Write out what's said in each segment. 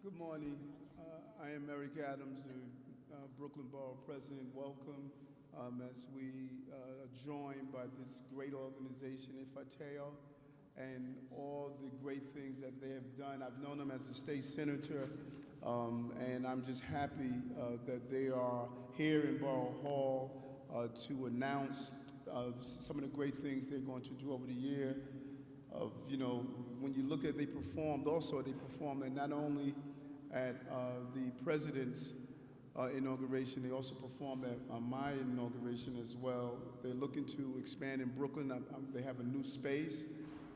Good morning. I am Eric Adams, the Brooklyn Borough President. Welcome as we are joined by this great organization, Ifetayo, and all the great things that they have done. I've known them as a state senator, and I'm just happy that they are here in Borough Hall to announce some of the great things they're going to do over the year. When you look at they performed and not only at the president's inauguration, they also performed at my inauguration as well. They're looking to expand in Brooklyn. They have a new space.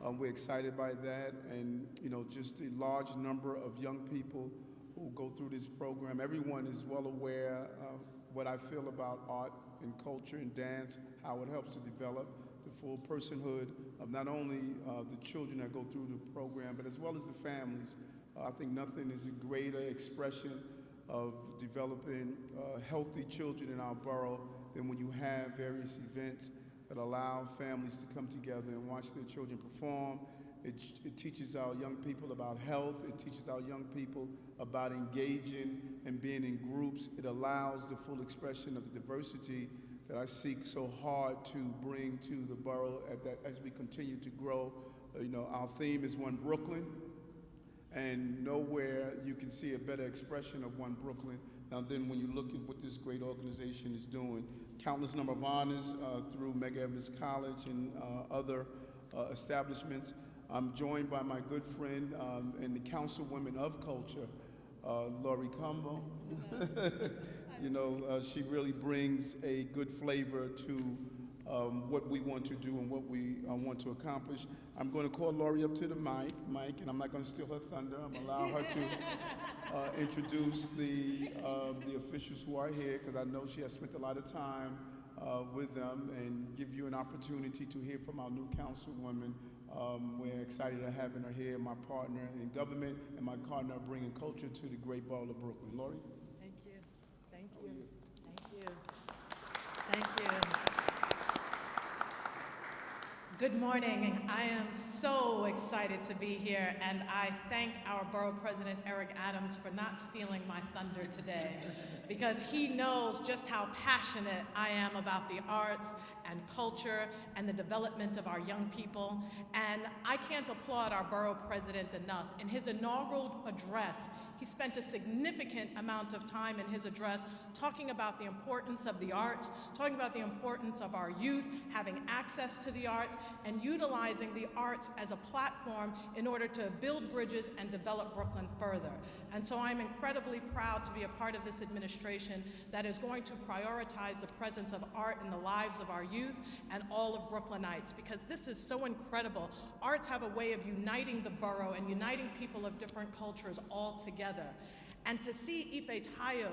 We're excited by that, and just the large number of young people who go through this program. Everyone is well aware of what I feel about art and culture and dance, how it helps to develop the full personhood of not only the children that go through the program, but as well as the families. I think nothing is a greater expression of developing healthy children in our borough than when you have various events that allow families to come together and watch their children perform. It teaches our young people about health. It teaches our young people about engaging and being in groups. It allows the full expression of the diversity that I seek so hard to bring to the borough as we continue to grow. Our theme is One Brooklyn, and nowhere you can see a better expression of One Brooklyn than when you look at what this great organization is doing. Countless number of honors through Medgar Evers College and other establishments. I'm joined by my good friend and the Councilwoman of Culture, Laurie Cumbo. She really brings a good flavor to what we want to do and what we want to accomplish. I'm going to call Laurie up to the mic, and I'm not going to steal her thunder. I'm going to allow her to introduce the officials who are here, because I know she has spent a lot of time with them, and give you an opportunity to hear from our new councilwoman. We're excited to having her here, my partner in government and my partner bringing culture to the great borough of Brooklyn. Laurie? Thank you. Thank you. Thank you. Thank you. Good morning. I am so excited to be here, and I thank our Borough President Eric Adams for not stealing my thunder today, because he knows just how passionate I am about the arts and culture and the development of our young people. And I can't applaud our Borough President enough. In his inaugural address, he spent a significant amount of time in his address talking about the importance of the arts, talking about the importance of our youth having access to the arts, and utilizing the arts as a platform in order to build bridges and develop Brooklyn further. And so I'm incredibly proud to be a part of this administration that is going to prioritize the presence of art in the lives of our youth and all of Brooklynites, because this is so incredible. Arts have a way of uniting the borough and uniting people of different cultures all together. And to see Ifetayo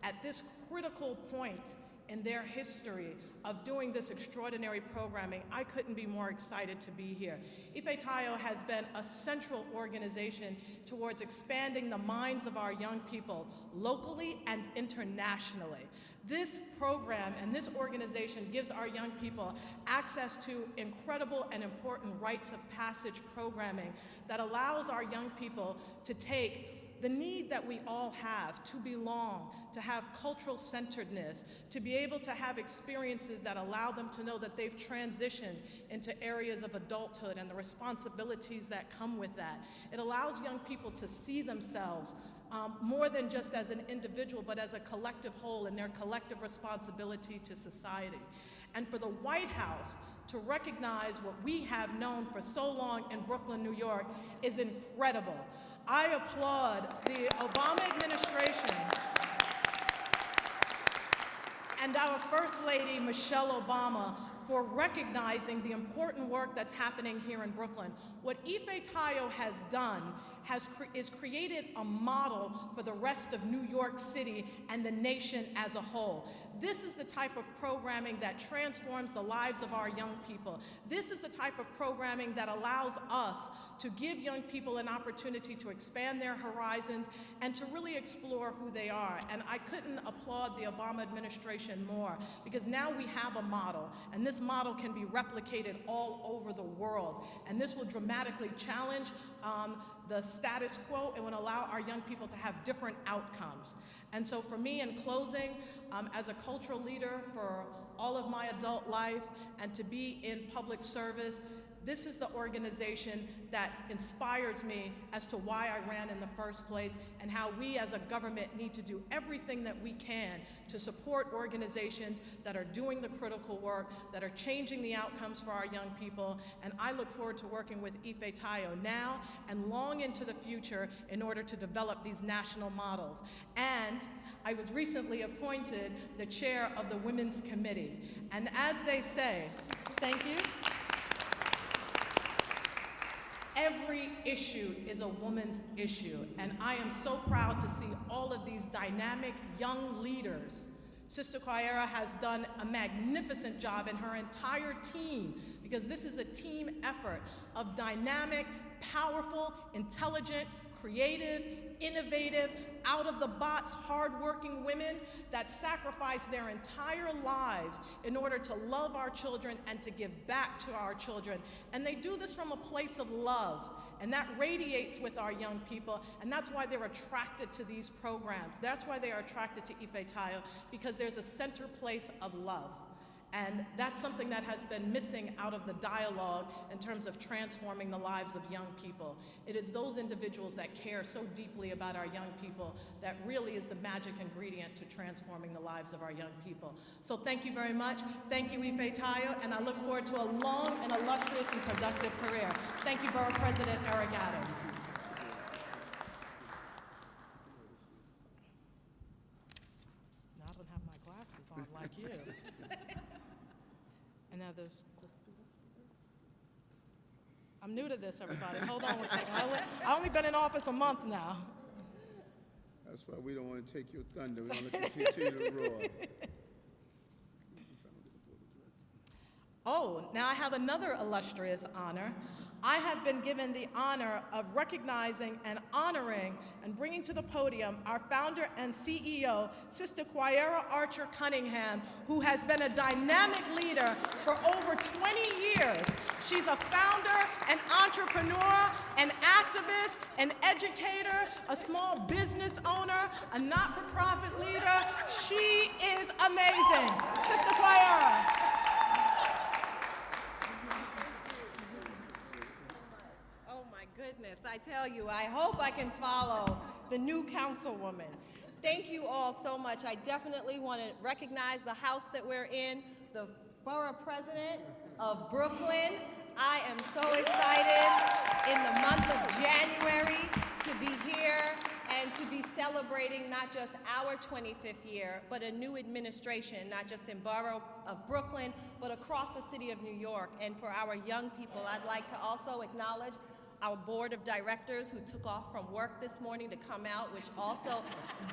at this critical point in their history of doing this extraordinary programming, I couldn't be more excited to be here. Ifetayo has been a central organization towards expanding the minds of our young people locally and internationally. This program and this organization gives our young people access to incredible and important rites of passage programming that allows our young people to take the need that we all have to belong, to have cultural centeredness, to be able to have experiences that allow them to know that they've transitioned into areas of adulthood and the responsibilities that come with that. It allows young people to see themselves more than just as an individual, but as a collective whole in their collective responsibility to society. And for the White House to recognize what we have known for so long in Brooklyn, New York is incredible. I applaud the Obama administration and our First Lady, Michelle Obama, for recognizing the important work that's happening here in Brooklyn. What Ifetayo has done is created a model for the rest of New York City and the nation as a whole. This is the type of programming that transforms the lives of our young people. This is the type of programming that allows us to give young people an opportunity to expand their horizons and to really explore who they are. And I couldn't applaud the Obama administration more, because now we have a model, and this model can be replicated all over the world. And this will dramatically challenge the status quo. It would allow our young people to have different outcomes. And so for me, in closing, as a cultural leader for all of my adult life and to be in public service, this is the organization that inspires me as to why I ran in the first place and how we as a government need to do everything that we can to support organizations that are doing the critical work, that are changing the outcomes for our young people. And I look forward to working with Ifetayo now and long into the future in order to develop these national models. And I was recently appointed the chair of the Women's Committee. And as they say, thank you. Every issue is a woman's issue, and I am so proud to see all of these dynamic young leaders. Sister Kwayera has done a magnificent job, and her entire team, because this is a team effort of dynamic, powerful, intelligent, creative, innovative, out-of-the-box, hardworking women that sacrifice their entire lives in order to love our children and to give back to our children. And they do this from a place of love, and that radiates with our young people, and that's why they're attracted to these programs. That's why they are attracted to Ifetayo, because there's a center place of love. And that's something that has been missing out of the dialogue in terms of transforming the lives of young people. It is those individuals that care so deeply about our young people that really is the magic ingredient to transforming the lives of our young people. So thank you very much. Thank you, Ifetayo, and I look forward to a long and illustrious and productive career. Thank you, Borough President Eric Adams. Now I don't have my glasses on like you. And now the students. I'm new to this, everybody. Hold on one second. I've only been in office a month now. That's why we don't want to take your thunder. We want to continue to roar. Oh, now I have another illustrious honor. I have been given the honor of recognizing and honoring and bringing to the podium our founder and CEO, Sister Kwayera Archer-Cunningham, who has been a dynamic leader for over 20 years. She's a founder, an entrepreneur, an activist, an educator, a small business owner, a not-for-profit leader. She is amazing. Sister Kwayera. Goodness, I tell you, I hope I can follow the new councilwoman. Thank you all so much. I definitely want to recognize the house that we're in, the Borough President of Brooklyn. I am so excited in the month of January to be here and to be celebrating not just our 25th year, but a new administration, not just in Borough of Brooklyn, but across the city of New York. And for our young people, I'd like to also acknowledge our board of directors who took off from work this morning to come out, which also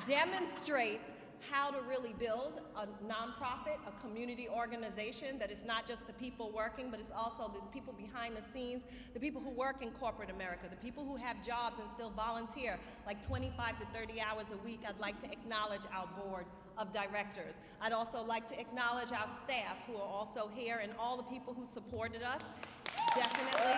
demonstrates how to really build a nonprofit, a community organization that is not just the people working, but it's also the people behind the scenes, the people who work in corporate America, the people who have jobs and still volunteer like 25 to 30 hours a week. I'd like to acknowledge our board of directors. I'd also like to acknowledge our staff who are also here and all the people who supported us, definitely.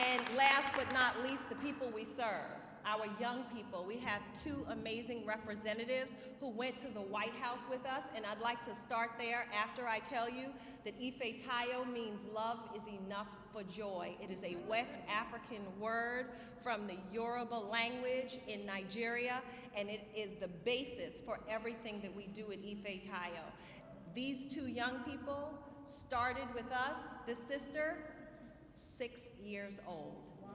And last but not least, the people we serve, our young people. We have two amazing representatives who went to the White House with us, and I'd like to start there after I tell you that Ifetayo means love is enough for joy. It is a West African word from the Yoruba language in Nigeria, and it is the basis for everything that we do at Ifetayo. These two young people started with us, this sister, 6 years old. Wow.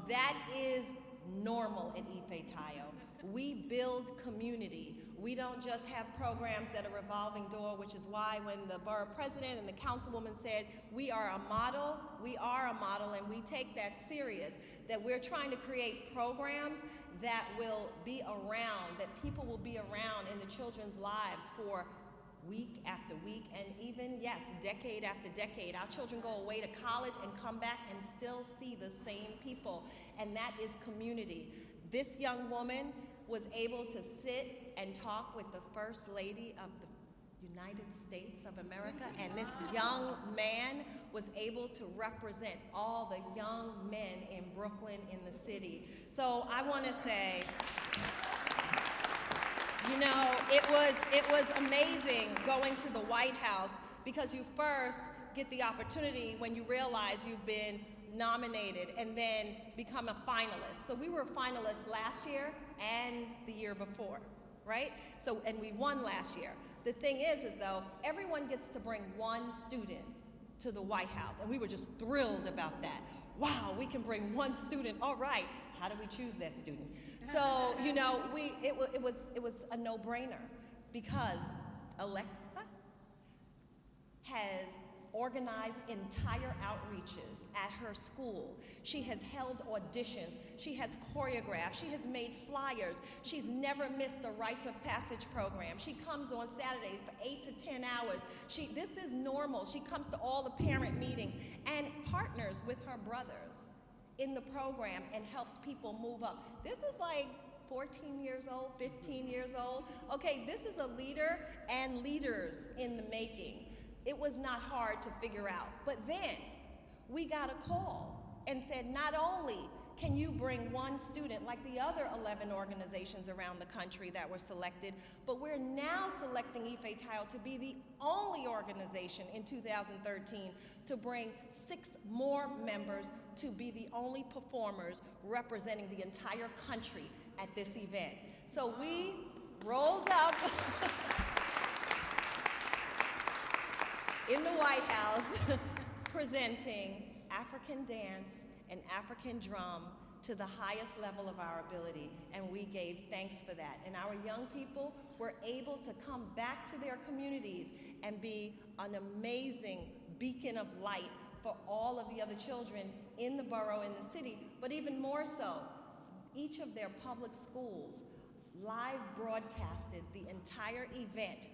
That is normal at Ifetayo. We build community. We don't just have programs that are revolving door, which is why when the borough president and the councilwoman said, we are a model, and we take that serious, that we're trying to create programs that will be around, that people will be around in the children's lives for week after week, and even, yes, decade after decade. Our children go away to college and come back and still see the same people, and that is community. This young woman was able to sit and talk with the First Lady of the United States of America, and this young man was able to represent all the young men in Brooklyn, in the city. So I want to say, you know, it was amazing going to the White House, because you first get the opportunity when you realize you've been nominated and then become a finalist. So we were finalists last year and the year before, right? So, and we won last year. The thing is though, everyone gets to bring one student to the White House, and we were just thrilled about that. Wow, we can bring one student, all right. How do we choose that student? So, you know, it was a no-brainer, because Alexa has organized entire outreaches at her school. She has held auditions. She has choreographed. She has made flyers. She's never missed a rites of passage program. She comes on Saturdays for 8 to 10 hours. This is normal. She comes to all the parent meetings and partners with her brothers in the program and helps people move up. This is like 14 years old, 15 years old. Okay, this is a leader and leaders in the making. It was not hard to figure out. But then we got a call and said, not only can you bring one student like the other 11 organizations around the country that were selected, but we're now selecting Ifetayo to be the only organization in 2013 to bring 6 more members to be the only performers representing the entire country at this event. So we rolled up in the White House presenting African dance and African drum to the highest level of our ability, and we gave thanks for that. And our young people were able to come back to their communities and be an amazing beacon of light for all of the other children in the borough, in the city, but even more so, each of their public schools live broadcasted the entire event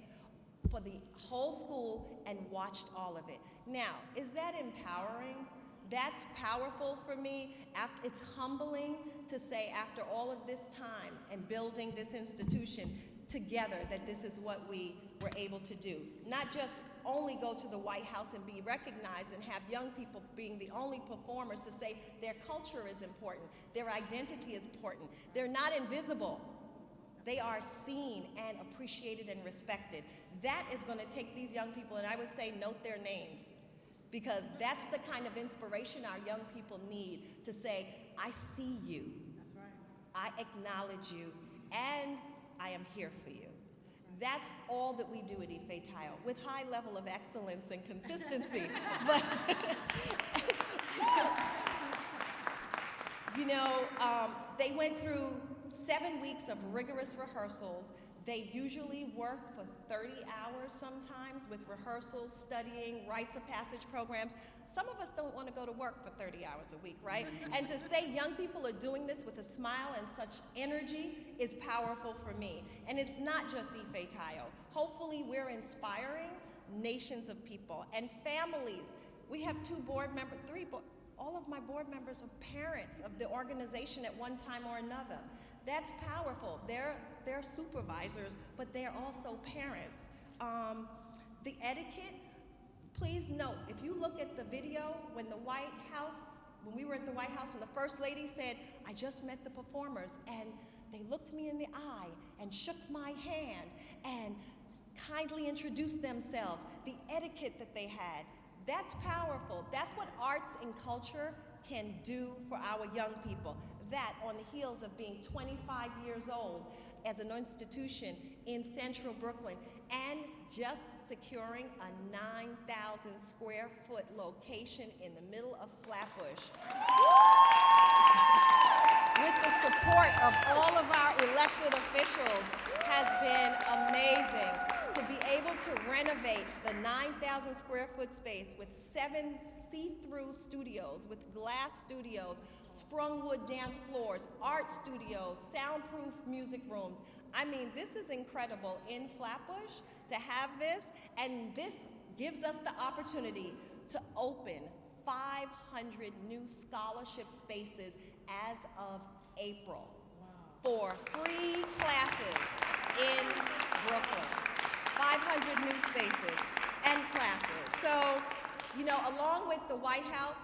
for the whole school and watched all of it. Now, is that empowering? That's powerful for me. It's humbling to say, after all of this time and building this institution together, that this is what we were able to do. Not just only go to the White House and be recognized and have young people being the only performers to say their culture is important, their identity is important. They're not invisible. They are seen and appreciated and respected. That is going to take these young people, and I would say note their names, because that's the kind of inspiration our young people need, to say, I see you. That's right. I acknowledge you, and I am here for you. That's all that we do at Ifetayo, with high level of excellence and consistency. But you know, they went through 7 weeks of rigorous rehearsals. They usually work for 30 hours sometimes, with rehearsals, studying, rites of passage programs. Some of us don't want to go to work for 30 hours a week, right? And to say young people are doing this with a smile and such energy is powerful for me. And it's not just Ifetayo. Hopefully we're inspiring nations of people and families. We have 2 board members, 3 all of my board members are parents of the organization at one time or another. That's powerful. They're supervisors, but they're also parents. The etiquette, please note, if you look at the video when we were at the White House and the First Lady said, I just met the performers, and they looked me in the eye and shook my hand and kindly introduced themselves, the etiquette that they had, that's powerful. That's what arts and culture can do for our young people. That, on the heels of being 25 years old as an institution in central Brooklyn, and just securing a 9,000 square foot location in the middle of Flatbush. With the support of all of our elected officials, has been amazing. To be able to renovate the 9,000 square foot space with 7 see-through studios, with glass studios, sprung wood dance floors, art studios, soundproof music rooms. I mean, this is incredible in Flatbush to have this, and this gives us the opportunity to open 500 new scholarship spaces as of April for free classes in Brooklyn. 500 new spaces and classes. So, you know, along with the White House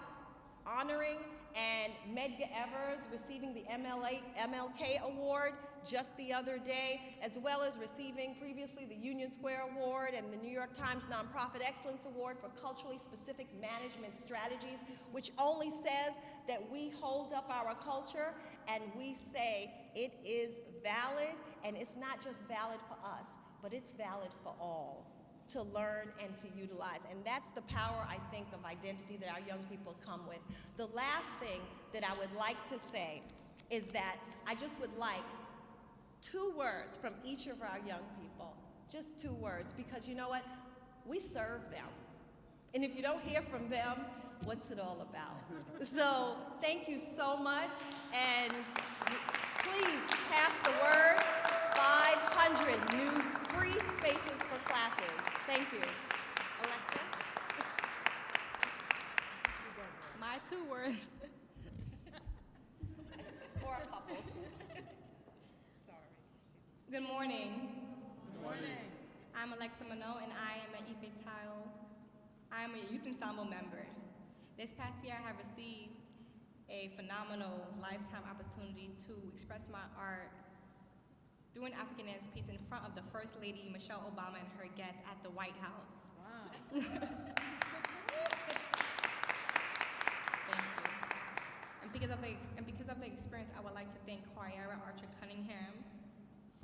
honoring and Medgar Evers receiving the MLK Award just the other day, as well as receiving previously the Union Square Award and the New York Times Nonprofit Excellence Award for culturally specific management strategies, which only says that we hold up our culture and we say it is valid, and it's not just valid for us, but it's valid for all to learn and to utilize. And that's the power, I think, of identity that our young people come with. The last thing that I would like to say is that I just would like 2 words from each of our young people, just 2 words, because you know what? We serve them. And if you don't hear from them, what's it all about? So thank you so much, and please pass the word. 500 new free spaces for classes. Thank you. Alexa? My 2 words. Or a couple. Sorry. Good morning. Good morning. I'm Alexa Manoa, and I am an Ifetayo. I am a youth ensemble member. This past year, I have received a phenomenal lifetime opportunity to express my art through an African dance piece in front of the First Lady, Michelle Obama, and her guests at the White House. Wow. Thank you. And because of the experience, I would like to thank Kwayera Archer-Cunningham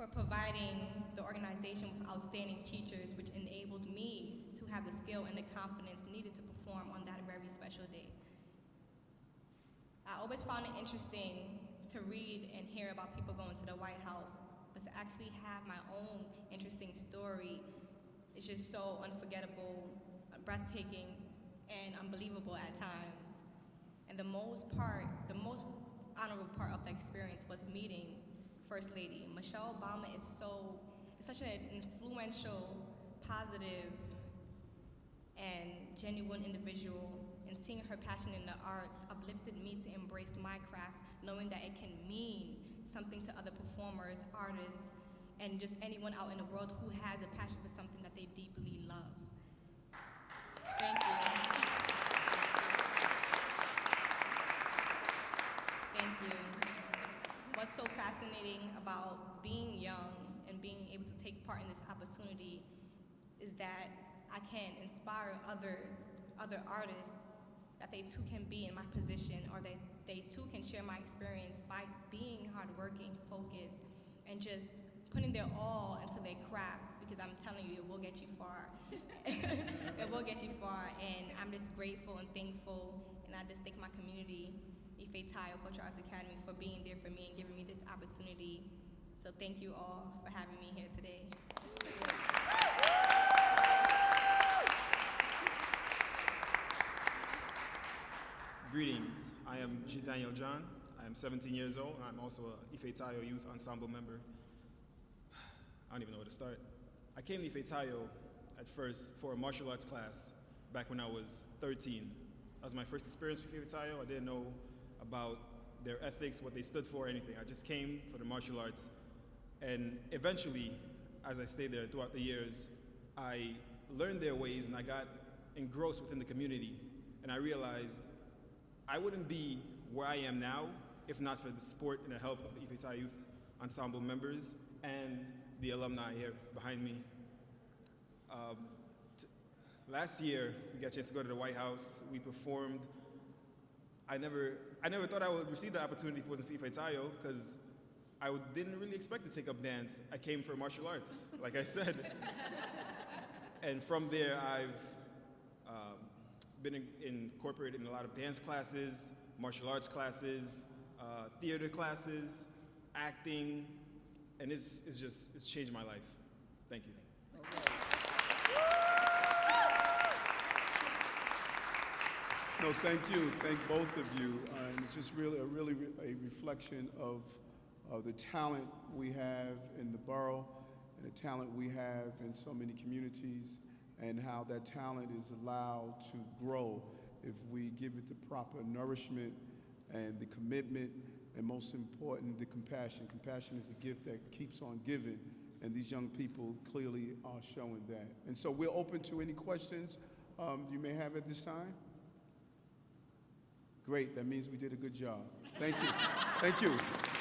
for providing the organization with outstanding teachers, which enabled me to have the skill and the confidence needed to perform on that very special day. I always found it interesting to read and hear about people going to the White House, but to actually have my own interesting story is just so unforgettable, breathtaking, and unbelievable at times. And the most honorable part of the experience was meeting First Lady. Michelle Obama is such an influential, positive, and genuine individual, and seeing her passion in the arts uplifted me to embrace my craft, knowing that it can mean something to other performers, artists, and just anyone out in the world who has a passion for something that they deeply love. Thank you. Thank you. What's so fascinating about being young and being able to take part in this opportunity is that I can inspire other artists that they too can be in my position, or that they too can share my experience by being hardworking, focused, and just putting their all into their craft, because I'm telling you, it will get you far. It will get you far, and I'm just grateful and thankful, and I just thank my community, Ifetayo Cultural Arts Academy, for being there for me and giving me this opportunity. So thank you all for having me here today. Greetings, I am Daniel John. I am 17 years old, and I'm also a Ifetayo Youth Ensemble member. I don't even know where to start. I came to Ifetayo at first for a martial arts class back when I was 13. That was my first experience with Ifetayo. I didn't know about their ethics, what they stood for, anything. I just came for the martial arts. And eventually, as I stayed there throughout the years, I learned their ways and I got engrossed within the community. And I realized I wouldn't be where I am now if not for the support and the help of the Ifetayo Youth Ensemble members and the alumni here behind me. Last year, we got a chance to go to the White House. We performed. I never thought I would receive the opportunity if it wasn't for Ifetayo, because I didn't really expect to take up dance. I came for martial arts, like I said. And from there, I've been incorporated in a lot of dance classes, martial arts classes, theater classes, acting, and it's changed my life. Thank you. No, thank you. Thank both of you. And it's just really a reflection of the talent we have in the borough and the talent we have in so many communities, and how that talent is allowed to grow if we give it the proper nourishment and the commitment, and most important, the compassion. Compassion is a gift that keeps on giving, and these young people clearly are showing that. And so we're open to any questions you may have at this time. Great, that means we did a good job. Thank you. Thank you.